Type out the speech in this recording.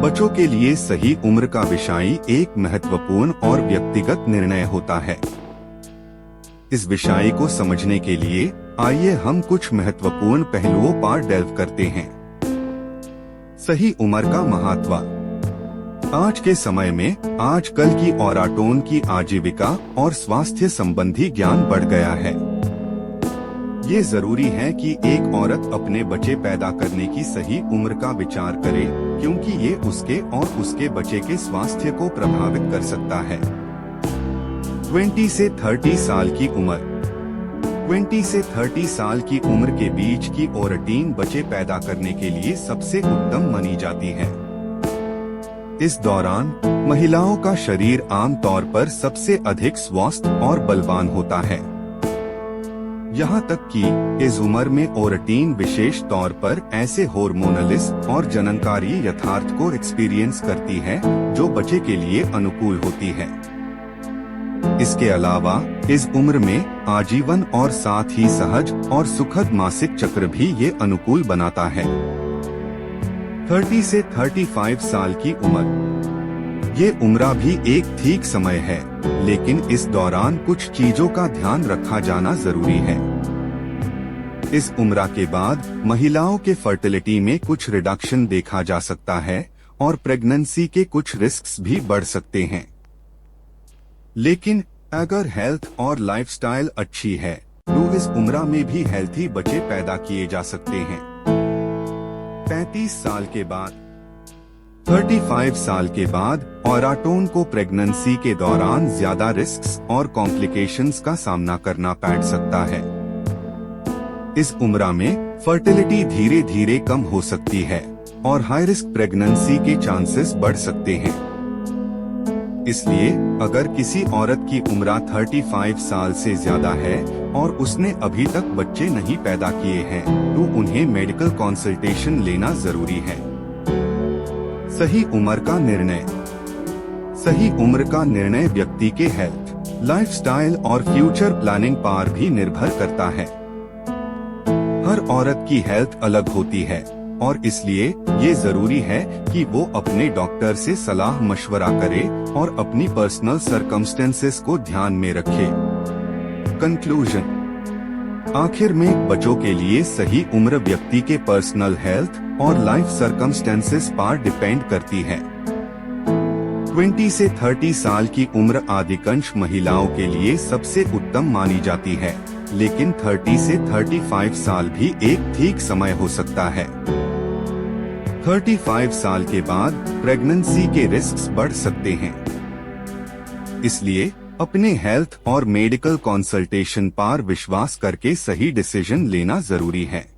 बच्चों के लिए सही उम्र का विषय एक महत्वपूर्ण और व्यक्तिगत निर्णय होता है। इस विषय को समझने के लिए आइए हम कुछ महत्वपूर्ण पहलुओं पर डेल्व करते हैं। सही उम्र का महत्व। आज के समय में आजकल की औरतों की आजीविका और स्वास्थ्य संबंधी ज्ञान बढ़ गया है। ये जरूरी है कि एक औरत अपने बच्चे पैदा करने की सही उम्र का विचार करे, क्योंकि ये उसके और उसके बच्चे के स्वास्थ्य को प्रभावित कर सकता है। 20 से 30 साल की उम्र। 20 से 30 साल की उम्र के बीच की औरतें बच्चे पैदा करने के लिए सबसे उत्तम मानी जाती है। इस दौरान महिलाओं का शरीर आमतौर पर सबसे अधिक स्वस्थ और बलवान होता है। यहाँ तक कि इस उम्र में औरतें विशेष तौर पर ऐसे हार्मोनलिस और जननकारी यथार्थ को एक्सपीरियंस करती है जो बच्चे के लिए अनुकूल होती है। इसके अलावा इस उम्र में आजीवन और साथ ही सहज और सुखद मासिक चक्र भी ये अनुकूल बनाता है। 30 से 35 साल की उम्र। ये उम्र भी एक ठीक समय है, लेकिन इस दौरान कुछ चीजों का ध्यान रखा जाना जरूरी है। इस उम्र के बाद महिलाओं के फर्टिलिटी में कुछ रिडक्शन देखा जा सकता है और प्रेगनेंसी के कुछ रिस्क्स भी बढ़ सकते हैं। लेकिन अगर हेल्थ और लाइफस्टाइल अच्छी है तो इस उम्र में भी हेल्थी बच्चे पैदा किए जा सकते हैं। 35 साल के बाद। 35 साल के बाद औरतों को प्रेगनेंसी के दौरान ज्यादा रिस्क्स और कॉम्प्लिकेशंस का सामना करना पड़ सकता है। इस उम्र में फर्टिलिटी धीरे धीरे कम हो सकती है और हाई रिस्क प्रेगनेंसी के चांसेस बढ़ सकते हैं। इसलिए अगर किसी औरत की उम्र 35 साल से ज्यादा है और उसने अभी तक बच्चे नहीं पैदा किए हैं तो उन्हें मेडिकल कंसल्टेशन लेना जरूरी है। सही उम्र का निर्णय। सही उम्र का निर्णय व्यक्ति के हेल्थ, लाइफस्टाइल और फ्यूचर प्लानिंग पर भी निर्भर करता है। हर औरत की हेल्थ अलग होती है और इसलिए ये जरूरी है कि वो अपने डॉक्टर से सलाह मशवरा करे और अपनी पर्सनल सर्कमस्टेंसेस को ध्यान में रखे। कंक्लूजन। आखिर में बच्चों के लिए सही उम्र व्यक्ति के पर्सनल हेल्थ और लाइफ सर्कमस्टेंसेस पर डिपेंड करती है। 20 से 30 साल की उम्र अधिकांश महिलाओं के लिए सबसे उत्तम मानी जाती है, लेकिन 30 से 35 साल भी एक ठीक समय हो सकता है। 35 साल के बाद प्रेगनेंसी के रिस्क्स बढ़ सकते हैं। इसलिए अपने हेल्थ और मेडिकल कंसल्टेशन पर विश्वास करके सही डिसीजन लेना जरूरी है।